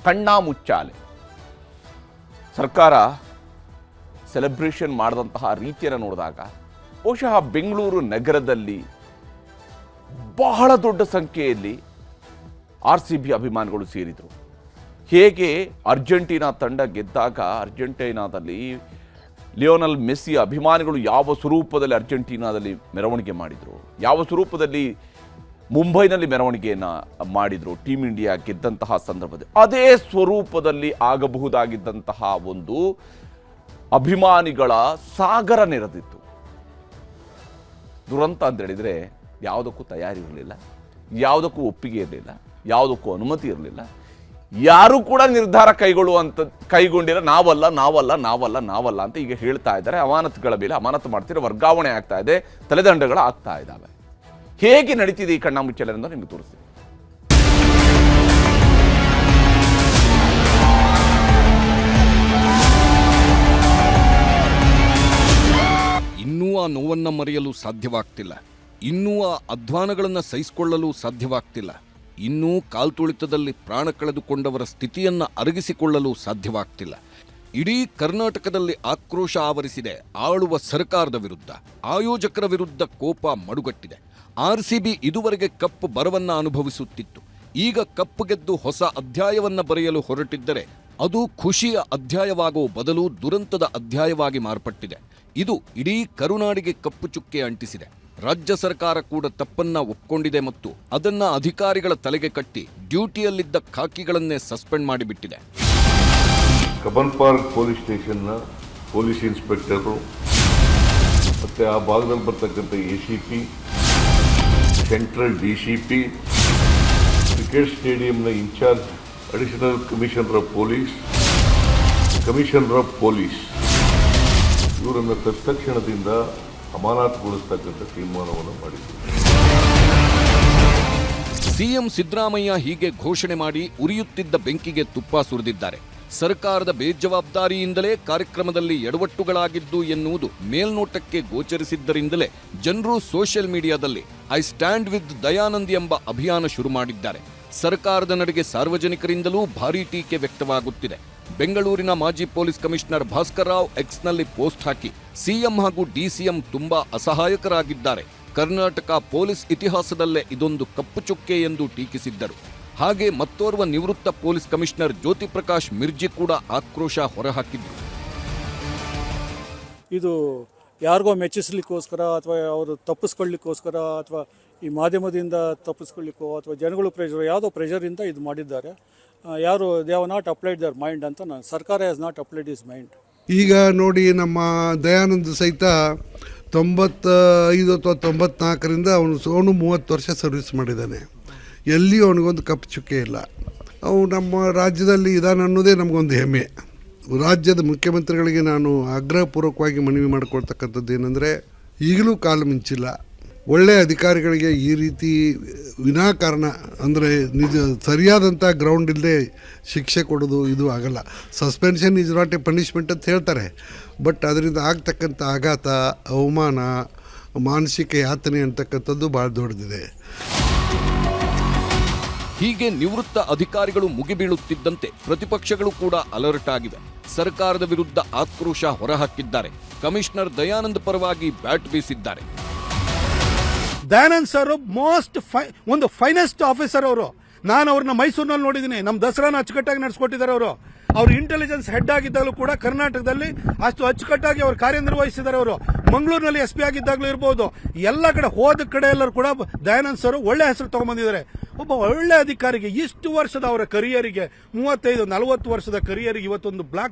ಕಣ್ಣಾ ಮುಚ್ಚಾಲೆ ಸರ್ಕಾರ ಸೆಲೆಬ್ರೇಷನ್ ಮಾಡಿದಂತಹ ರೀತಿಯನ್ನು ನೋಡಿದಾಗ ಬಹುಶಃ ಬೆಂಗಳೂರು ನಗರದಲ್ಲಿ ಬಹಳ ದೊಡ್ಡ ಸಂಖ್ಯೆಯಲ್ಲಿ RCB ಅಭಿಮಾನಿಗಳು ಸೇರಿದರು. ಹೇಗೆ ಅರ್ಜೆಂಟೀನಾ ತಂಡ ಗೆದ್ದಾಗ ಅರ್ಜೆಂಟೀನಾದಲ್ಲಿ ಲಿಯೋನಲ್ ಮೆಸ್ಸಿ ಅಭಿಮಾನಿಗಳು ಯಾವ ಸ್ವರೂಪದಲ್ಲಿ ಅರ್ಜೆಂಟೀನಾದಲ್ಲಿ ಮೆರವಣಿಗೆ ಮಾಡಿದರು, ಯಾವ ಸ್ವರೂಪದಲ್ಲಿ ಮುಂಬೈನಲ್ಲಿ ಮೆರವಣಿಗೆಯನ್ನು ಮಾಡಿದರು ಟೀಮ್ ಇಂಡಿಯಾ ಗೆದ್ದಂತಹ ಸಂದರ್ಭದಲ್ಲಿ, ಅದೇ ಸ್ವರೂಪದಲ್ಲಿ ಆಗಬಹುದಾಗಿದ್ದಂತಹ ಒಂದು ಅಭಿಮಾನಿಗಳ ಸಾಗರ ನೆರೆದಿತ್ತು. ದುರಂತ ಅಂತ ಹೇಳಿದರೆ ಯಾವುದಕ್ಕೂ ತಯಾರಿ ಇರಲಿಲ್ಲ, ಯಾವುದಕ್ಕೂ ಒಪ್ಪಿಗೆ ಇರಲಿಲ್ಲ, ಯಾವುದಕ್ಕೂ ಅನುಮತಿ ಇರಲಿಲ್ಲ. ಯಾರೂ ಕೂಡ ನಿರ್ಧಾರ ಕೈಗೊಂಡಿಲ್ಲ. ನಾವಲ್ಲ ಅಂತ ಈಗ ಹೇಳ್ತಾ ಇದ್ದಾರೆ. ಅಮಾನತುಗಳ ಮೇಲೆ ಅಮಾನತು ಮಾಡ್ತಿರೋ ವರ್ಗಾವಣೆ ಆಗ್ತಾ ಇದೆ, ತಲೆದಂಡಗಳು ಆಗ್ತಾ ಇದ್ದಾವೆ. ಹೇಗೆ ನಡೀತಿದೆ ಈ ಕಣ್ಣಾಮುಚ್ಚಾಲೆ ಅಂತ ನಿಮಗೆ ತೋರಿಸ್ತೀನಿ. ಇನ್ನೂ ಆ ನೋವನ್ನ ಮರೆಯಲು ಸಾಧ್ಯವಾಗ್ತಿಲ್ಲ, ಇನ್ನೂ ಆ ಅಧ್ವಾನಗಳನ್ನು ಸಹಿಸಿಕೊಳ್ಳಲು ಸಾಧ್ಯವಾಗ್ತಿಲ್ಲ, ಇನ್ನೂ ಕಾಲ್ತುಳಿತದಲ್ಲಿ ಪ್ರಾಣ ಕಳೆದುಕೊಂಡವರ ಸ್ಥಿತಿಯನ್ನ ಅರಗಿಸಿಕೊಳ್ಳಲು ಸಾಧ್ಯವಾಗ್ತಿಲ್ಲ. ಇಡೀ ಕರ್ನಾಟಕದಲ್ಲಿ ಆಕ್ರೋಶ ಆವರಿಸಿದೆ. ಆಳುವ ಸರ್ಕಾರದ ವಿರುದ್ಧ, ಆಯೋಜಕರ ವಿರುದ್ಧ ಕೋಪ ಮಡುಗಟ್ಟಿದೆ. RCB ಇದುವರೆಗೆ ಕಪ್ ಬರವನ್ನ ಅನುಭವಿಸುತ್ತಿತ್ತು. ಈಗ ಕಪ್ ಗೆದ್ದು ಹೊಸ ಅಧ್ಯಾಯವನ್ನ ಬರೆಯಲು ಹೊರಟಿದ್ದರೆ ಅದು ಖುಷಿಯ ಅಧ್ಯಾಯವಾಗುವ ಬದಲು ದುರಂತದ ಅಧ್ಯಾಯವಾಗಿ ಮಾರ್ಪಟ್ಟಿದೆ. ಇದು ಇಡೀ ಕರುನಾಡಿಗೆ ಕಪ್ಪು ಚುಕ್ಕೆ ಅಂಟಿಸಿದೆ. ರಾಜ್ಯ ಸರ್ಕಾರ ಕೂಡ ತಪ್ಪನ್ನ ಒಪ್ಕೊಂಡಿದೆ ಮತ್ತು ಅದನ್ನ ಅಧಿಕಾರಿಗಳ ತಲೆಗೆ ಕಟ್ಟಿ ಡ್ಯೂಟಿಯಲ್ಲಿದ್ದ ಖಾಕಿಗಳನ್ನೇ ಸಸ್ಪೆಂಡ್ ಮಾಡಿಬಿಟ್ಟಿದೆ. ಕಬ್ಬನ್ ಪಾರ್ಕ್ ಪೊಲೀಸ್ ಸ್ಟೇಷನ್ನ ಪೊಲೀಸ್ ಇನ್ಸ್ಪೆಕ್ಟರು ಮತ್ತು ಆ ಭಾಗದಲ್ಲಿ ಬರ್ತಕ್ಕಂಥ ACP, ಸೆಂಟ್ರಲ್ DCP, ಕ್ರಿಕೆಟ್ ಸ್ಟೇಡಿಯಂನ incharge, additional commissioner of police, commissioner of police ಇವರನ್ನು ತತ್ಕ್ಷಣದಿಂದ ಅಮಾನತುಗೊಳಿಸ್ತಕ್ಕಂಥ ತೀರ್ಮಾನವನ್ನು ಮಾಡಿದ್ದಾರೆ. ಸಿಎಂ ಸಿದ್ದರಾಮಯ್ಯ ಹೀಗೆ ಘೋಷಣೆ ಮಾಡಿ ಉರಿಯುತ್ತಿದ್ದ ಬೆಂಕಿಗೆ ತುಪ್ಪ ಸುರಿದಿದ್ದಾರೆ. ಸರ್ಕಾರದ ಬೇಜವಾಬ್ದಾರಿಯಿಂದಲೇ ಕಾರ್ಯಕ್ರಮದಲ್ಲಿ ಎಡವಟ್ಟುಗಳಾಗಿದ್ದು ಎನ್ನುವುದು ಮೇಲ್ನೋಟಕ್ಕೆ ಗೋಚರಿಸಿದ್ದರಿಂದಲೇ ಜನರು ಸೋಷಿಯಲ್ ಮೀಡಿಯಾದಲ್ಲಿ ಐ ಸ್ಟ್ಯಾಂಡ್ ವಿತ್ ದಯಾನಂದ್ ಎಂಬ ಅಭಿಯಾನ ಶುರು ಮಾಡಿದ್ದಾರೆ. ಸರ್ಕಾರದ ನಡೆಗೆ ಸಾರ್ವಜನಿಕರಿಂದಲೂ ಭಾರೀ ಟೀಕೆ ವ್ಯಕ್ತವಾಗುತ್ತಿದೆ. ಬೆಂಗಳೂರಿನ ಮಾಜಿ ಪೊಲೀಸ್ ಕಮಿಷನರ್ ಭಾಸ್ಕರ್ ರಾವ್ ಎಕ್ಸ್ನಲ್ಲಿ ಪೋಸ್ಟ್ ಹಾಕಿ ಸಿಎಂ ಹಾಗೂ DCM ತುಂಬಾ ಅಸಹಾಯಕರಾಗಿದ್ದಾರೆ, ಕರ್ನಾಟಕ ಪೊಲೀಸ್ ಇತಿಹಾಸದಲ್ಲೇ ಇದೊಂದು ಕಪ್ಪು ಚುಕ್ಕೆ ಎಂದು ಟೀಕಿಸಿದ್ದರು. ಹಾಗೆ ಮತ್ತೋರ್ವ ನಿವೃತ್ತ ಪೊಲೀಸ್ ಕಮಿಷನರ್ ಜ್ಯೋತಿ ಪ್ರಕಾಶ್ ಮಿರ್ಜಿ ಕೂಡ ಆಕ್ರೋಶ ಹೊರಹಾಕಿದ್ರು. ಇದು ಯಾರಿಗೋ ಮೆಚ್ಚಿಸ್ಲಿಕ್ಕೋಸ್ಕರ ಅಥವಾ ಅವರು ತಪ್ಪಿಸ್ಕೊಳ್ಳಿಕ್ಕೋಸ್ಕರ ಅಥವಾ ಈ ಮಾಧ್ಯಮದಿಂದ ತಪ್ಪಿಸ್ಕೊಳ್ಳಿಕ್ಕೋ ಅಥವಾ ಜನಗಳು ಪ್ರೆಷರ್ ಯಾವುದೋ ಪ್ರೆಷರಿಂದ ಇದು ಮಾಡಿದ್ದಾರೆ. ಯಾರು they have not applied there mind ಅಂತ ಸರ್ಕಾರ has not applied is mind. ಈಗ ನೋಡಿ, ನಮ್ಮ ದಯಾನಂದ್ ಸಹಿತ 95 ಅಥವಾ 94ರಿಂದ ಅವನು 30 ವರ್ಷ ಸರ್ವಿಸ್ ಮಾಡಿದ್ದಾನೆ. ಎಲ್ಲಿಯೂ ಅವನಿಗೊಂದು ಕಪ್ಪು ಚುಕ್ಕೆ ಇಲ್ಲ. ಅವನು ನಮ್ಮ ರಾಜ್ಯದಲ್ಲಿ ಇದಾನೆ ಅನ್ನೋದೇ ನಮಗೊಂದು ಹೆಮ್ಮೆ. ರಾಜ್ಯದ ಮುಖ್ಯಮಂತ್ರಿಗಳಿಗೆ ನಾನು ಆಗ್ರಹಪೂರ್ವಕವಾಗಿ ಮನವಿ ಮಾಡಿಕೊಳ್ತಕ್ಕಂಥದ್ದು ಏನಂದರೆ, ಈಗಲೂ ಕಾಲು ಮಿಂಚಿಲ್ಲ. ಒಳ್ಳೆಯ ಅಧಿಕಾರಿಗಳಿಗೆ ಈ ರೀತಿ ವಿನಾಕಾರಣ ಅಂದರೆ ನಿಜ ಸರಿಯಾದಂಥ ಗ್ರೌಂಡ್ ಇಲ್ಲದೆ ಶಿಕ್ಷೆ ಕೊಡೋದು ಇದು ಆಗಲ್ಲ. Suspension is not A punishment ಅಂತ ಹೇಳ್ತಾರೆ, ಬಟ್ ಅದರಿಂದ ಆಗ್ತಕ್ಕಂಥ ಆಘಾತ, ಅವಮಾನ, ಮಾನಸಿಕ ಯಾತನೆ ಅಂತಕ್ಕಂಥದ್ದು ಭಾಳ ದೊಡ್ಡದಿದೆ. ಹೀಗೆ ನಿವೃತ್ತ ಅಧಿಕಾರಿಗಳು ಮುಗಿಬೀಳುತ್ತಿದ್ದಂತೆ ಪ್ರತಿಪಕ್ಷಗಳು ಕೂಡ ಅಲರ್ಟ್ ಆಗಿವೆ. ಸರ್ಕಾರದ ವಿರುದ್ಧ ಆಕ್ರೋಶ ಹೊರಹಾಕಿದ್ದಾರೆ. ಕಮಿಷನರ್ ದಯಾನಂದ್ ಪರವಾಗಿ ಬ್ಯಾಟ್ ಬೀಸಿದ್ದಾರೆ. ದಯಾನಂದ್ ಸರ್ ಒಂದು ಫೈನೆಸ್ಟ್ ಆಫೀಸರ್ ಅವರು. ನಾನು ಅವ್ರನ್ನ ಮೈಸೂರಿನಲ್ಲಿ ನೋಡಿದ್ದೀನಿ. ನಮ್ಮ ದಸರಾನ ಅಚ್ಚುಕಟ್ಟಾಗಿ ನಡೆಸ್ಕೊಟ್ಟಿದ್ದಾರೆ. ಅವರು ಇಂಟೆಲಿಜೆನ್ಸ್ ಹೆಡ್ ಆಗಿದ್ದಾಗಲೂ ಕೂಡ ಕರ್ನಾಟಕದಲ್ಲಿ ಅಷ್ಟು ಅಚ್ಚುಕಟ್ಟಾಗಿ ಅವರು ಕಾರ್ಯನಿರ್ವಹಿಸಿದ್ದಾರೆ. ಅವರು ಮಂಗಳೂರಿನಲ್ಲಿ SP ಆಗಿದ್ದಾಗಲೂ ಇರಬಹುದು, ಎಲ್ಲ ಕಡೆ ಹೋದ ಕಡೆ ಎಲ್ಲರೂ ಕೂಡ ದಯಾನಂದ್ ಸರ್ ಒಳ್ಳೆ ಹೆಸರು ತಗೊಂಡ್ಬಂದಿದ್ದಾರೆ. ಒಬ್ಬ ಒಳ್ಳೆ ಅಧಿಕಾರಿಗೆ ಇಷ್ಟು ವರ್ಷದ ಅವರ ಕರಿಯರಿಗೆ 35-40 ವರ್ಷದ ಕರಿಯರಿಗೆ ಇವತ್ತೊಂದು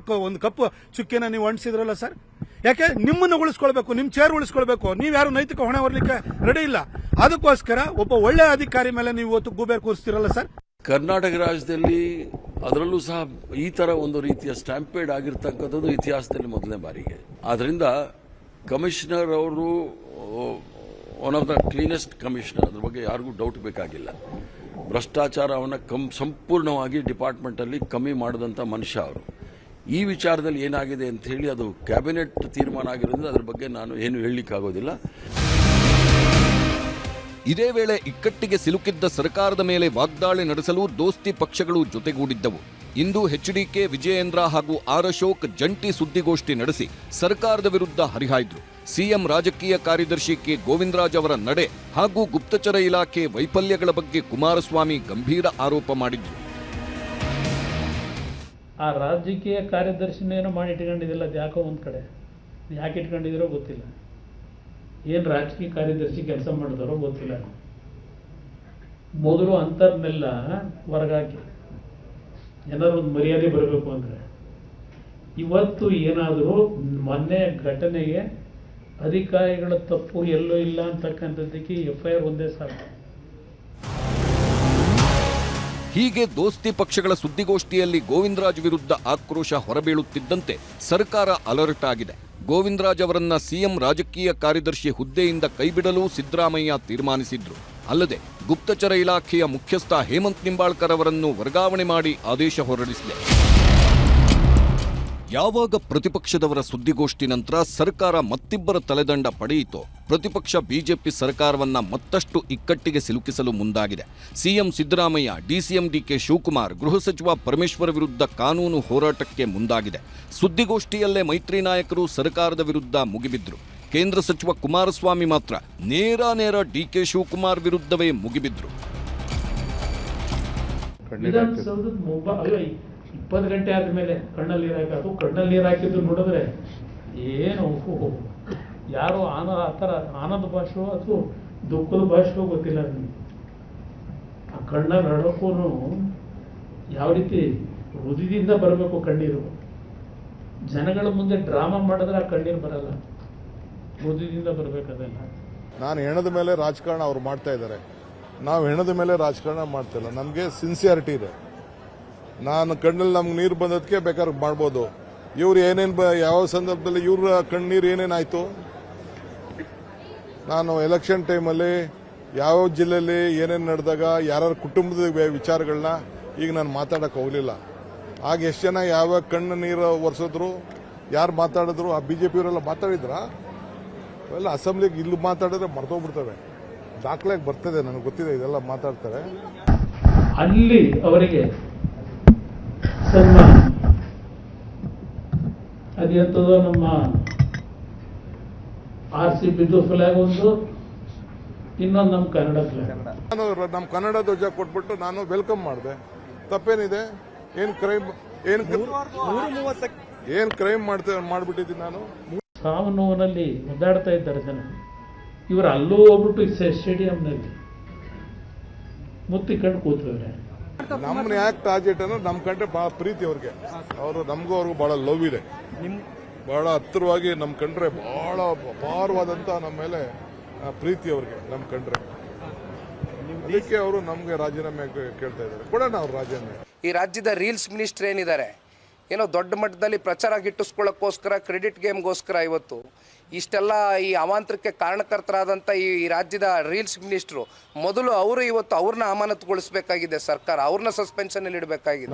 ಒಂದು ಕಪ್ಪು ಚುಕ್ಕಿನ ನೀವು ಅಂಟಿಸಿದ್ರಲ್ಲ ಸರ್. ಯಾಕೆ? ನಿಮ್ಮನ್ನು ಉಳಿಸ್ಕೊಳ್ಬೇಕು, ನಿಮ್ಮ ಚೇರ್ ಉಳಿಸ್ಕೊಳ್ಬೇಕು. ನೀವು ಯಾರು ನೈತಿಕ ಹೊಣೆ ಹೊರಲಿಕ್ಕೆ ರೆಡಿ ಇಲ್ಲ. ಅದಕ್ಕೋಸ್ಕರ ಒಬ್ಬ ಒಳ್ಳೆ ಅಧಿಕಾರಿ ಮೇಲೆ ನೀವು ಇವತ್ತು ಗೂಬೇರ್ ಕೂರಿಸ್ತಿರಲ್ಲ ಸರ್. ಕರ್ನಾಟಕ ರಾಜ್ಯದಲ್ಲಿ ಅದರಲ್ಲೂ ಸಹ ಈ ತರ ಒಂದು ರೀತಿಯ ಸ್ಟ್ಯಾಂಪೇಡ್ ಆಗಿರ್ತಕ್ಕಂಥದ್ದು ಇತಿಹಾಸದಲ್ಲಿ ಮೊದಲನೇ ಬಾರಿಗೆ. ಆದ್ರಿಂದ ಕಮಿಷನರ್ ಅವರು one of the cleanest commissioner, ಅದ್ರ ಬಗ್ಗೆ ಯಾರಿಗೂ ಡೌಟ್ ಬೇಕಾಗಿಲ್ಲ. ಭ್ರಷ್ಟಾಚಾರವನ್ನು ಸಂಪೂರ್ಣವಾಗಿ ಡಿಪಾರ್ಟ್ಮೆಂಟ್ ಅಲ್ಲಿ ಕಮ್ಮಿ ಮಾಡಿದಂಥ ಮನುಷ್ಯ ಅವರು. ಈ ವಿಚಾರದಲ್ಲಿ ಏನಾಗಿದೆ ಅಂತ ಹೇಳಿ ಅದು ಕ್ಯಾಬಿನೆಟ್ ತೀರ್ಮಾನ ಆಗಿರೋದ್ರಿಂದ ಅದ್ರ ಬಗ್ಗೆ ನಾನು ಏನು ಹೇಳಲಿಕ್ಕಾಗೋದಿಲ್ಲ. ಇದೇ ವೇಳೆ ಇಕ್ಕಟ್ಟಿಗೆ ಸಿಲುಕಿದ್ದ ಸರ್ಕಾರದ ಮೇಲೆ ವಾಗ್ದಾಳಿ ನಡೆಸಲು ದೋಸ್ತಿ ಪಕ್ಷಗಳು ಜೊತೆಗೂಡಿದ್ದವು. ಇಂದು ಎಚ್ಡಿಕೆ, ವಿಜಯೇಂದ್ರ ಹಾಗೂ ಆರ್ ಅಶೋಕ್ ಜಂಟಿ ಸುದ್ದಿಗೋಷ್ಠಿ ನಡೆಸಿ ಸರ್ಕಾರದ ವಿರುದ್ಧ ಹರಿಹಾಯ್ದರು. ಸಿಎಂ ರಾಜಕೀಯ ಕಾರ್ಯದರ್ಶಿ ಕೆ ಗೋವಿಂದರಾಜ್ ಅವರ ನಡೆ ಹಾಗೂ ಗುಪ್ತಚರ ಇಲಾಖೆ ವೈಫಲ್ಯಗಳ ಬಗ್ಗೆ ಕುಮಾರಸ್ವಾಮಿ ಗಂಭೀರ ಆರೋಪ ಮಾಡಿದ್ರು. ಆ ರಾಜಕೀಯ ಕಾರ್ಯದರ್ಶಿನೇನೋ ಮಾಡಿ ಇಟ್ಕೊಂಡಿದ್ದಿಲ್ಲ, ಅದು ಯಾಕೋ ಒಂದು ಕಡೆ ಯಾಕೆ ಇಟ್ಕೊಂಡಿದ್ದೀರೋ ಗೊತ್ತಿಲ್ಲ. ಏನು ರಾಜಕೀಯ ಕಾರ್ಯದರ್ಶಿ ಕೆಲಸ ಮಾಡಿದಾರೋ ಗೊತ್ತಿಲ್ಲ. ಮೊದಲು ಅಂತರ್ನೆಲ್ಲ ಹೊರಗಾಕಿ ಏನಾದ್ರು ಒಂದು ಮರ್ಯಾದೆ ಬರಬೇಕು ಅಂದರೆ, ಇವತ್ತು ಏನಾದರೂ ಮೊನ್ನೆ ಘಟನೆಗೆ ಅಧಿಕಾರಿಗಳ ತಪ್ಪು ಎಲ್ಲೋ ಇಲ್ಲ ಅಂತಕ್ಕಂಥದ್ದಕ್ಕೆ FIR ಒಂದೇ ಸಾಕು. ಹೀಗೆ ದೋಸ್ತಿ ಪಕ್ಷಗಳ ಸುದ್ದಿಗೋಷ್ಠಿಯಲ್ಲಿ ಗೋವಿಂದರಾಜ್ ವಿರುದ್ಧ ಆಕ್ರೋಶ ಹೊರಬೀಳುತ್ತಿದ್ದಂತೆ ಸರ್ಕಾರ ಅಲರ್ಟ್ ಆಗಿದೆ. ಗೋವಿಂದರಾಜ್ ಅವರನ್ನ ಸಿಎಂ ರಾಜಕೀಯ ಕಾರ್ಯದರ್ಶಿ ಹುದ್ದೆಯಿಂದ ಕೈಬಿಡಲು ಸಿದ್ದರಾಮಯ್ಯ ತೀರ್ಮಾನಿಸಿದ್ರು. ಅಲ್ಲದೆ ಗುಪ್ತಚರ ಇಲಾಖೆಯ ಮುಖ್ಯಸ್ಥ ಹೇಮಂತ್ ನಿಂಬಾಳ್ಕರ್ ಅವರನ್ನು ವರ್ಗಾವಣೆ ಮಾಡಿ ಆದೇಶ ಹೊರಡಿಸಿದೆ. ಯಾವಾಗ ಪ್ರತಿಪಕ್ಷದವರ ಸುದ್ದಿಗೋಷ್ಠಿ ನಂತರ ಸರ್ಕಾರ ಮತ್ತಿಬ್ಬರ ತಲೆದಂಡ ಪಡೆಯಿತೋ, ಪ್ರತಿಪಕ್ಷ ಬಿಜೆಪಿ ಸರ್ಕಾರವನ್ನ ಮತ್ತಷ್ಟು ಇಕ್ಕಟ್ಟಿಗೆ ಸಿಲುಕಿಸಲು ಮುಂದಾಗಿದೆ. ಸಿಎಂ ಸಿದ್ದರಾಮಯ್ಯ, ಡಿಸಿಎಂ ಡಿಕೆ ಶಿವಕುಮಾರ್, ಗೃಹ ಸಚಿವ ಪರಮೇಶ್ವರ್ ವಿರುದ್ಧ ಕಾನೂನು ಹೋರಾಟಕ್ಕೆ ಮುಂದಾಗಿದೆ. ಸುದ್ದಿಗೋಷ್ಠಿಯಲ್ಲೇ ಮೈತ್ರಿ ನಾಯಕರು ಸರ್ಕಾರದ ವಿರುದ್ಧ ಮುಗಿಬಿದ್ರು. ಕೇಂದ್ರ ಸಚಿವ ಕುಮಾರಸ್ವಾಮಿ ಮಾತ್ರ ನೇರ ಡಿಕೆ ಶಿವಕುಮಾರ್ ವಿರುದ್ಧವೇ ಮುಗಿಬಿದ್ರು. ವಿಧಾನಸೌಧದ 20 ಗಂಟೆ ಆದಮೇಲೆ ಕಣ್ಣಲ್ಲಿ ನೀರು ಹಾಕಿ, ಅದು ಕಣ್ಣಲ್ಲಿ ನೀರು ಹಾಕಿದ್ದು ನೋಡಿದ್ರೆ ಏನು ಯಾರೋ ಆ ಥರ ಆನಂದ ಭಾಷೆಯೋ ಅಥವಾ ದುಃಖದ ಭಾಷೆಯೋ ಗೊತ್ತಿಲ್ಲ ನನಗೆ. ಆ ಕಣ್ಣಲ್ಲಿ ನಡೋಕ್ಕೂ ಯಾವ ರೀತಿ ಹೃದಯದಿಂದ ಬರಬೇಕು ಕಣ್ಣೀರು. ಜನಗಳ ಮುಂದೆ ಡ್ರಾಮಾ ಮಾಡಿದ್ರೆ ಆ ಕಣ್ಣೀರು ಬರಲ್ಲ, ಹೃದಯದಿಂದ ಬರಬೇಕದೆಲ್ಲ. ನಾನು ಹೆಣದ ಮೇಲೆ ರಾಜಕಾರಣ ಅವ್ರು ಮಾಡ್ತಾ ಇದ್ದಾರೆ, ನಾವು ಹೆಣದ ಮೇಲೆ ರಾಜಕಾರಣ ಮಾಡ್ತಿಲ್ಲ. ನಮಗೆ ಸಿನ್ಸಿಯಾರಿಟಿ ಇದೆ. ನಾನು ಕಣ್ಣಲ್ಲಿ ನಮ್ಗೆ ನೀರು ಬಂದದಕ್ಕೆ ಬೇಕಾದ್ರೆ ಮಾಡ್ಬೋದು. ಇವ್ರು ಏನೇನು ಯಾವ ಸಂದರ್ಭದಲ್ಲಿ ಇವ್ರ ಕಣ್ಣೀರು ಏನೇನಾಯ್ತು, ನಾನು ಎಲೆಕ್ಷನ್ ಟೈಮಲ್ಲಿ ಯಾವ ಜಿಲ್ಲೆಯಲ್ಲಿ ಏನೇನು ನಡೆದಾಗ ಯಾರ ಕುಟುಂಬದ ವಿಚಾರಗಳನ್ನ ಈಗ ನಾನು ಮಾತಾಡಕ್ಕೆ ಹೋಗಲಿಲ್ಲ. ಆಗ ಎಷ್ಟು ಜನ ಯಾವ ಕಣ್ಣು ನೀರು ಒರೆಸಿದ್ರು, ಯಾರು ಮಾತಾಡಿದ್ರು, ಆ ಬಿಜೆಪಿಯವರೆಲ್ಲ ಮಾತಾಡಿದ್ರ ಅವೆಲ್ಲ ಅಸೆಂಬ್ಲಿಗೆ ಇಲ್ಲಿ ಮಾತಾಡಿದ್ರೆ ಮರ್ತೋಗ್ಬಿಡ್ತವೆ. ದಾಖಲೆಗೆ ಬರ್ತದೆ, ನನಗೆ ಗೊತ್ತಿದೆ, ಇದೆಲ್ಲ ಮಾತಾಡ್ತಾರೆ. ಅಲ್ಲಿ ಅವರಿಗೆ ಸನ್ಮಾನ ಅದೆಂತದೋ ನಮ್ಮ RCB ಫ್ಲಾಗ್ ಒಂದು, ಇನ್ನೊಂದು ನಮ್ಮ ಕನ್ನಡ ಫ್ಲಾಗ್. ನಾನು ನಮ್ಮ ಕನ್ನಡ ಧ್ವಜ ಕೊಟ್ಬಿಟ್ಟು ನಾನು ವೆಲ್ಕಮ್ ಮಾಡಿದೆ. ತಪ್ಪೇನಿದೆ? ಏನ್ ಕ್ರೈಮ್ ಮಾಡ್ಬಿಟ್ಟಿದ್ದೀನಿ ನಾನು? ಸಾವು ನೋವಿನಲ್ಲಿ ಒದ್ದಾಡ್ತಾ ಇದ್ದಾರೆ ಜನ. ಇವರು ಅಲ್ಲೂ ಹೋಗ್ಬಿಟ್ಟು ಸ್ಟೇಡಿಯಂನಲ್ಲಿ ಮುತ್ತಿಕೊಂಡು ಕೂತವ್ರೆ. ನಮ್ಮನ್ನ ಯಾಕೆ ಟಾರ್ಗೆಟ್ ಅಂದ್ರೆ ನಮ್ಮ ಕಂಡ್ರೆ ಬಹಳ ಪ್ರೀತಿ ಅವ್ರಿಗೆ. ಅವರು ನಮಗೂ ಅವ್ರಿಗೂ ಬಹಳ ಲವ್ ಇದೆ, ಬಹಳ ಹತ್ತಿರವಾಗಿ ನಮ್ಮ ಕಂಡ್ರೆ ಬಹಳ ಅಪಾರವಾದಂತ ನಮ್ಮ ಮೇಲೆ ಪ್ರೀತಿ ಅವ್ರಿಗೆ ನಮ್ಮ ಕಂಡ್ರೆ. ಅದಕ್ಕೆ ಅವರು ನಮ್ಗೆ ರಾಜೀನಾಮೆ ಕೇಳ್ತಾ ಇದ್ದಾರೆ. ಕೊಡೋಣ ಅವ್ರ ರಾಜೀನಾಮೆ. ಈ ರಾಜ್ಯದ ರೀಲ್ಸ್ ಮಿನಿಸ್ಟರ್ ಏನಿದ್ದಾರೆ, ಏನೋ ದೊಡ್ಡ ಮಟ್ಟದಲ್ಲಿ ಪ್ರಚಾರ ಗಿಟ್ಟಿಸ್ಕೊಳ್ಳೋಕ್ಕೋಸ್ಕರ, ಕ್ರೆಡಿಟ್ ಗೇಮ್ಗೋಸ್ಕರ ಇವತ್ತು ಇಷ್ಟೆಲ್ಲ ಈ ಅವಾಂತರಕ್ಕೆ ಕಾರಣಕರ್ತರಾದಂಥ ಈ ರಾಜ್ಯದ ರೀಲ್ಸ್ ಮಿನಿಸ್ಟ್ರು ಮೊದಲು ಅವರು ಇವತ್ತು ಅವ್ರನ್ನ ಅಮಾನತುಗೊಳಿಸಬೇಕಾಗಿದೆ ಸರ್ಕಾರ, ಅವ್ರನ್ನ ಸಸ್ಪೆನ್ಷನ್ ಇಡಬೇಕಾಗಿದೆ.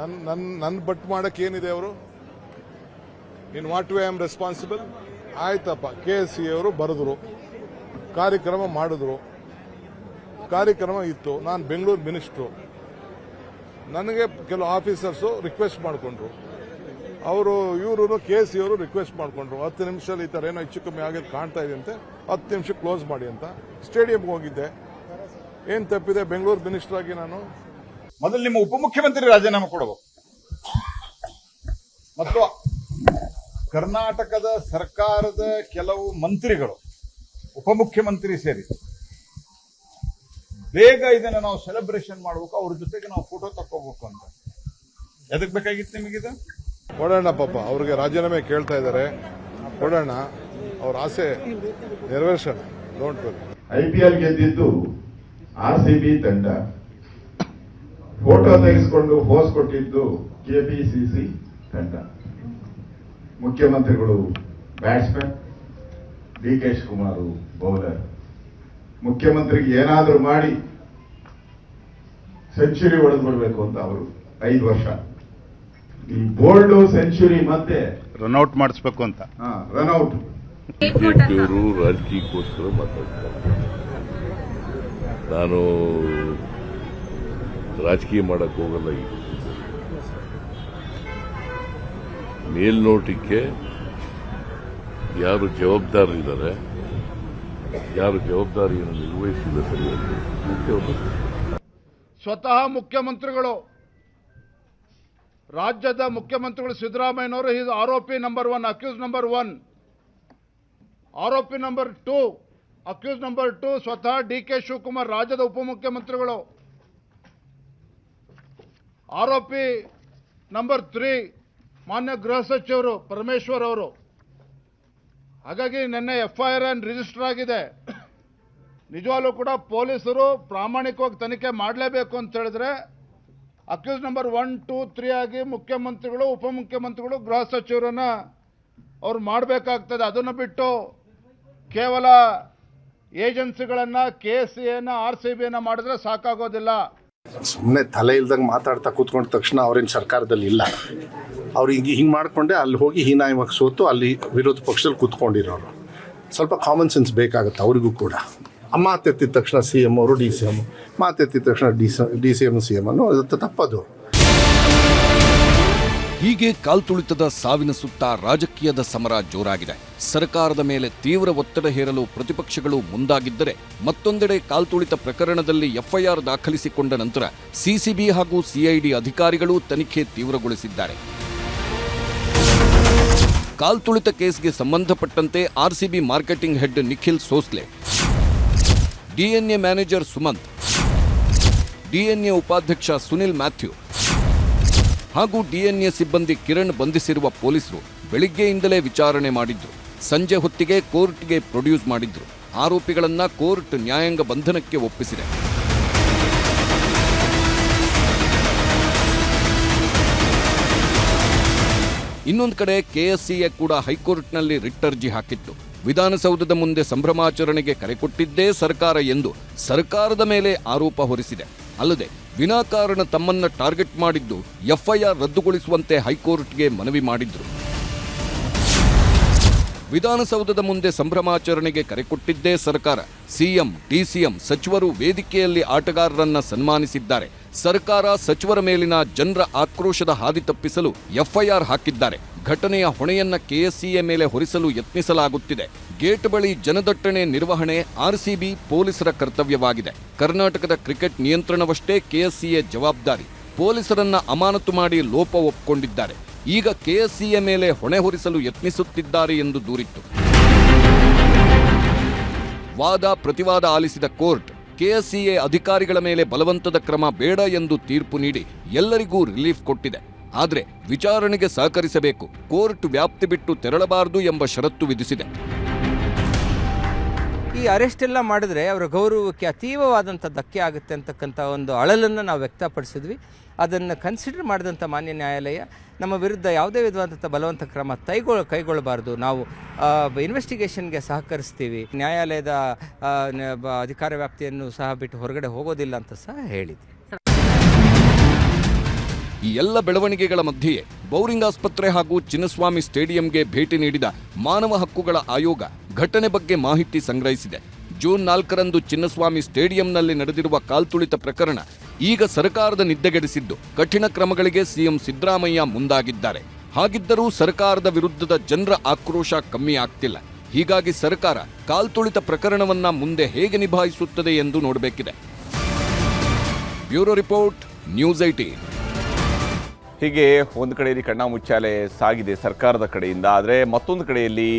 ನನ್ನ ಬಟ್ ಮಾಡಕ್ಕೆ ಏನಿದೆ? ಅವರು in what way I am responsible? ಆಯ್ತಪ್ಪ, KSC ಅವರು ಬರೆದ್ರು, ಕಾರ್ಯಕ್ರಮ ಮಾಡಿದ್ರು, ಕಾರ್ಯಕ್ರಮ ಇತ್ತು. ನಾನು ಬೆಂಗಳೂರು ಮಿನಿಸ್ಟ್ರು, ನನಗೆ ಕೆಲವು ಆಫೀಸರ್ಸು ರಿಕ್ವೆಸ್ಟ್ ಮಾಡಿಕೊಂಡ್ರು, ಅವರು ಇವರು KSC ಅವರು ರಿಕ್ವೆಸ್ಟ್ ಮಾಡಿಕೊಂಡ್ರು, 10 ನಿಮಿಷದಲ್ಲಿ ಈ ಥರ ಏನೋ ಹೆಚ್ಚು ಕಮ್ಮಿ ಆಗೋದು ಕಾಣ್ತಾ ಇದೆ ಅಂತೆ, 10 ನಿಮಿಷ ಕ್ಲೋಸ್ ಮಾಡಿ ಅಂತ. ಸ್ಟೇಡಿಯಂಗೆ ಹೋಗಿದ್ದೆ. ಏನು ತಪ್ಪಿದೆ? ಬೆಂಗಳೂರು ಮಿನಿಸ್ಟರ್ ಆಗಿ ನಾನು ಮೊದಲು ನಿಮ್ಮ ಉಪಮುಖ್ಯಮಂತ್ರಿ ರಾಜೀನಾಮೆ ಕೊಡಬೇಕು ಮತ್ತು ಕರ್ನಾಟಕದ ಸರ್ಕಾರದ ಕೆಲವು ಮಂತ್ರಿಗಳು, ಉಪಮುಖ್ಯಮಂತ್ರಿ ಸೇರಿ ಬೇಗ ಇದನ್ನು ನಾವು ಸೆಲೆಬ್ರೇಷನ್ ಮಾಡಬೇಕು, ಅವ್ರ ಜೊತೆಗೆ ನಾವು ಫೋಟೋ ತಕ್ಕೋಬೇಕು ಅಂತ. ಎದಕ್ ಬೇಕಾಗಿತ್ತು ನಿಮಗಿದು? ಕೊಡೋಣ ಪಾಪ, ಅವ್ರಿಗೆ ರಾಜೀನಾಮೆ ಕೇಳ್ತಾ ಇದ್ದಾರೆ, ಕೊಡೋಣ, ಅವ್ರ ಆಸೆ ನೆರವೇರಿಸೋಣ. Don't worry. IPL ಗೆದ್ದಿದ್ದು RCB ತಂಡ, ಫೋಟೋ ತೆಗೆಸಿಕೊಂಡು ಪೋಸ್ ಕೊಟ್ಟಿದ್ದು KPCC ತಂಡ. ಮುಖ್ಯಮಂತ್ರಿಗಳು ಬ್ಯಾಟ್ಸ್ಮನ್, DK ಶಿವಕುಮಾರ್ ಬೌಲರ್. ಮುಖ್ಯಮಂತ್ರಿಗೆ ಏನಾದರೂ ಮಾಡಿ ಸೆಂಚುರಿ ಹೊಡೆದು ಬಿಡಬೇಕು ಅಂತ ಅವರು 5 ವರ್ಷ ಈ ಬೋಲ್ಡ್ ಸೆಂಚುರಿ ಮತ್ತೆ ರನ್ಔಟ್ ಮಾಡಿಸ್ಬೇಕು ಅಂತ. ರನ್ಔಟ್. ಬಿಜೆಪಿಯವರು ರಾಜಕೀಯಕ್ಕೋಸ್ಕರ ಮಾತಾಡ್ತಾರೆ. ನಾನು ರಾಜಕೀಯ ಮಾಡಕ್ ಹೋಗಲ್ಲ. ಈಗ ಮೇಲ್ನೋಟಕ್ಕೆ ಯಾರು ಜವಾಬ್ದಾರರಿದ್ದಾರೆ, ಯಾರು ಜವಾಬ್ದಾರಿಯನ್ನು ನಿರ್ವಹಿಸಿಲ್ಲ ಸರಿಯಾಗಿ ಅಂತ ಒಂದು ಸ್ವತಃ ಮುಖ್ಯಮಂತ್ರಿಗಳು, ರಾಜ್ಯದ ಮುಖ್ಯಮಂತ್ರಿಗಳು ಸಿದ್ದರಾಮಯ್ಯನವರು ಈಸ್ ಆರೋಪಿ ನಂಬರ್ 1, ಅಕ್ಯೂಸ್ ನಂಬರ್ 1. ಆರೋಪಿ ನಂಬರ್ 2, ಅಕ್ಯೂಸ್ ನಂಬರ್ 2 ಸ್ವತಃ DK ಶಿವಕುಮಾರ್, ರಾಜ್ಯದ ಉಪಮುಖ್ಯಮಂತ್ರಿಗಳು. ಆರೋಪಿ ನಂಬರ್ 3 ಮಾನ್ಯ ಗೃಹ ಸಚಿವರು ಪರಮೇಶ್ವರ್ ಅವರು. ಹಾಗಾಗಿ ನಿನ್ನೆ FIR ರಿಜಿಸ್ಟರ್ ಆಗಿದೆ. ನಿಜವಾಗ್ಲೂ ಕೂಡ ಪೊಲೀಸರು ಪ್ರಾಮಾಣಿಕವಾಗಿ ತನಿಖೆ ಮಾಡಲೇಬೇಕು ಅಂತ ಹೇಳಿದ್ರೆ ಅಕ್ಯೂಸ್ ನಂಬರ್ 1, 2, 3 ಆಗಿ ಮುಖ್ಯಮಂತ್ರಿಗಳು, ಉಪಮುಖ್ಯಮಂತ್ರಿಗಳು, ಗೃಹ ಸಚಿವರನ್ನ ಅವ್ರು ಮಾಡಬೇಕಾಗ್ತದೆ. ಅದನ್ನು ಬಿಟ್ಟು ಕೇವಲ ಏಜೆನ್ಸಿಗಳನ್ನು, KCAನ, RCBನ ಮಾಡಿದ್ರೆ ಸಾಕಾಗೋದಿಲ್ಲ. ಸುಮ್ಮನೆ ತಲೆ ಇಲ್ದಂಗೆ ಮಾತಾಡ್ತಾ ಕೂತ್ಕೊಂಡ ತಕ್ಷಣ ಅವ್ರೇನು ಸರ್ಕಾರದಲ್ಲಿ ಇಲ್ಲ. ಅವ್ರು ಹಿಂಗೆ ಮಾಡಿಕೊಂಡೆ ಅಲ್ಲಿ ಹೋಗಿ ಹೀನಾಯವಾಗಿ ಸೋತು ಅಲ್ಲಿ ವಿರೋಧ ಪಕ್ಷದಲ್ಲಿ ಕೂತ್ಕೊಂಡಿರೋರು. ಸ್ವಲ್ಪ ಕಾಮನ್ ಸೆನ್ಸ್ ಬೇಕಾಗುತ್ತೆ ಅವರಿಗೂ ಕೂಡ. ಮಾತೆತ್ತಿದ ತಕ್ಷಣ CM ಅವರು DCM, ಮಾತೆತ್ತಿದ ತಕ್ಷಣ DCM CM ಅನ್ನೋ ಅದು ತಪ್ಪದು. ಹೀಗೆ ಕಾಲ್ತುಳಿತದ ಸಾವಿನ ಸುತ್ತ ರಾಜಕೀಯದ ಸಮರ ಜೋರಾಗಿದೆ. ಸರ್ಕಾರದ ಮೇಲೆ ತೀವ್ರ ಒತ್ತಡ ಹೇರಲು ಪ್ರತಿಪಕ್ಷಗಳು ಮುಂದಾಗಿದ್ದರೆ, ಮತ್ತೊಂದೆಡೆ ಕಾಲ್ತುಳಿತ ಪ್ರಕರಣದಲ್ಲಿ FIR ದಾಖಲಿಸಿಕೊಂಡ ನಂತರ CCB ಹಾಗೂ CID ಅಧಿಕಾರಿಗಳು ತನಿಖೆ ತೀವ್ರಗೊಳಿಸಿದ್ದಾರೆ. ಕಾಲ್ತುಳಿತ ಕೇಸ್ಗೆ ಸಂಬಂಧಪಟ್ಟಂತೆ RCB marketing head Nikhil Sosale, DNA manager Sumanth, DNA ಉಪಾಧ್ಯಕ್ಷ ಸುನಿಲ್ ಮ್ಯಾಥ್ಯೂ ಹಾಗೂ DNA ಸಿಬ್ಬಂದಿ ಕಿರಣ್ ಬಂಧಿಸಿರುವ ಪೊಲೀಸರು ಬೆಳಿಗ್ಗೆಯಿಂದಲೇ ವಿಚಾರಣೆ ಮಾಡಿದ್ರು. ಸಂಜೆ ಹೊತ್ತಿಗೆ ಕೋರ್ಟ್ಗೆ ಪ್ರೊಡ್ಯೂಸ್ ಮಾಡಿದ್ರು. ಆರೋಪಿಗಳನ್ನ ಕೋರ್ಟ್ ನ್ಯಾಯಾಂಗ ಬಂಧನಕ್ಕೆ ಒಪ್ಪಿಸಿದೆ. ಇನ್ನೊಂದು ಕಡೆ KSCA ಕೂಡ ಹೈಕೋರ್ಟ್ನಲ್ಲಿ ರಿಟ್ ಅರ್ಜಿ ಹಾಕಿತ್ತು. ವಿಧಾನಸೌಧದ ಮುಂದೆ ಸಂಭ್ರಮಾಚರಣೆಗೆ ಕರೆ ಕೊಟ್ಟಿದ್ದೇ ಸರ್ಕಾರ ಎಂದು ಸರ್ಕಾರದ ಮೇಲೆ ಆರೋಪ ಹೊರಿಸಿದೆ. ಅಲ್ಲದೆ ವಿನಾಕಾರಣ ತಮ್ಮನ್ನ ಟಾರ್ಗೆಟ್ ಮಾಡಿದ್ದು FIR ರದ್ದುಗೊಳಿಸುವಂತೆ ಹೈಕೋರ್ಟ್ಗೆ ಮನವಿ ಮಾಡಿದ್ರು. ವಿಧಾನಸೌಧದ ಮುಂದೆ ಸಂಭ್ರಮಾಚರಣೆಗೆ ಕರೆ ಕೊಟ್ಟಿದ್ದೇ ಸರ್ಕಾರ. CM, DCM ಸಚಿವರು ವೇದಿಕೆಯಲ್ಲಿ ಆಟಗಾರರನ್ನ ಸನ್ಮಾನಿಸಿದ್ದಾರೆ. ಸರ್ಕಾರ ಸಚಿವರ ಮೇಲಿನ ಜನರ ಆಕ್ರೋಶದ ಹಾದಿ ತಪ್ಪಿಸಲು FIR ಹಾಕಿದ್ದಾರೆ. ಘಟನೆಯ ಹೊಣೆಯನ್ನ KSCA ಮೇಲೆ ಹೊರಿಸಲು ಯತ್ನಿಸಲಾಗುತ್ತಿದೆ. ಗೇಟ್ ಬಳಿ ಜನದಟ್ಟಣೆ ನಿರ್ವಹಣೆ RCB ಪೊಲೀಸರ ಕರ್ತವ್ಯವಾಗಿದೆ. ಕರ್ನಾಟಕದ ಕ್ರಿಕೆಟ್ ನಿಯಂತ್ರಣವಷ್ಟೇ KSCA ಜವಾಬ್ದಾರಿ. ಪೊಲೀಸರನ್ನ ಅಮಾನತು ಮಾಡಿ ಲೋಪ ಒಪ್ಪಿಕೊಂಡಿದ್ದಾರೆ. ಈಗ KSCA ಮೇಲೆ ಹೊಣೆ ಹೊರಿಸಲು ಯತ್ನಿಸುತ್ತಿದ್ದಾರೆ ಎಂದು ದೂರಿತ್ತು. ವಾದ ಪ್ರತಿವಾದ ಆಲಿಸಿದ ಕೋರ್ಟ್ KSCA ಅಧಿಕಾರಿಗಳ ಮೇಲೆ ಬಲವಂತದ ಕ್ರಮ ಬೇಡ ಎಂದು ತೀರ್ಪು ನೀಡಿ ಎಲ್ಲರಿಗೂ ರಿಲೀಫ್ ಕೊಟ್ಟಿದೆ. ಆದರೆ ವಿಚಾರಣೆಗೆ ಸಹಕರಿಸಬೇಕು, ಕೋರ್ಟ್ ವ್ಯಾಪ್ತಿ ಬಿಟ್ಟು ತೆರಳಬಾರದು ಎಂಬ ಷರತ್ತು ವಿಧಿಸಿದೆ. ಈ ಅರೆಸ್ಟ್ ಎಲ್ಲ ಮಾಡಿದ್ರೆ ಅವರ ಗೌರವಕ್ಕೆ ಅತೀವವಾದಂಥ ಧಕ್ಕೆ ಆಗುತ್ತೆ ಅಂತಕ್ಕಂಥ ಒಂದು ಅಳಲನ್ನು ನಾವು ವ್ಯಕ್ತಪಡಿಸಿದ್ವಿ. ಅದನ್ನು ಕನ್ಸಿಡರ್ ಮಾಡಿದಂಥ ಮಾನ್ಯ ನ್ಯಾಯಾಲಯ ನಮ್ಮ ವಿರುದ್ಧ ಯಾವುದೇ ವಿಧವಾದಂಥ ಬಲವಂತ ಕ್ರಮ ಕೈಗೊಳ್ಳಬಾರ್ದು, ನಾವು ಇನ್ವೆಸ್ಟಿಗೇಷನ್ಗೆ ಸಹಕರಿಸ್ತೀವಿ, ನ್ಯಾಯಾಲಯದ ಅಧಿಕಾರ ವ್ಯಾಪ್ತಿಯನ್ನು ಸಹ ಬಿಟ್ಟು ಹೊರಗಡೆ ಹೋಗೋದಿಲ್ಲ ಅಂತ ಸಹ ಹೇಳಿದೆ. ಈ ಎಲ್ಲ ಬೆಳವಣಿಗೆಗಳ ಮಧ್ಯೆಯೇ ಬೌರಿಂಗ್ ಆಸ್ಪತ್ರೆ ಹಾಗೂ ಚಿನ್ನಸ್ವಾಮಿ ಸ್ಟೇಡಿಯಂಗೆ ಭೇಟಿ ನೀಡಿದ ಮಾನವ ಹಕ್ಕುಗಳ ಆಯೋಗ ಘಟನೆ ಬಗ್ಗೆ ಮಾಹಿತಿ ಸಂಗ್ರಹಿಸಿದೆ. ಜೂನ್ 4ರಂದು ಚಿನ್ನಸ್ವಾಮಿ ಸ್ಟೇಡಿಯಂನಲ್ಲಿ ನಡೆದಿರುವ ಕಾಲ್ತುಳಿತ ಪ್ರಕರಣ ಈಗ ಸರ್ಕಾರದ ನಿದ್ದೆಗೆಡಿಸಿದ್ದು ಕಠಿಣ ಕ್ರಮಗಳಿಗೆ CM ಸಿದ್ದರಾಮಯ್ಯ ಮುಂದಾಗಿದ್ದಾರೆ. ಹಾಗಿದ್ದರೂ ಸರ್ಕಾರದ ವಿರುದ್ಧದ ಜನರ ಆಕ್ರೋಶ ಕಮ್ಮಿ ಆಗ್ತಿಲ್ಲ. ಹೀಗಾಗಿ ಸರ್ಕಾರ ಕಾಲ್ತುಳಿತ ಪ್ರಕರಣವನ್ನ ಮುಂದೆ ಹೇಗೆ ನಿಭಾಯಿಸುತ್ತದೆ ಎಂದು ನೋಡಬೇಕಿದೆ. Bureau report, news 18. ಹೀಗೆ ಒಂದು ಕಡೆಯಲ್ಲಿ ಕಣ್ಣಾಮುಚ್ಚಾಲೆ ಸಾಗಿದೆ ಸರ್ಕಾರದ ಕಡೆಯಿಂದ. ಆದರೆ ಮತ್ತೊಂದು ಕಡೆಯಲ್ಲಿ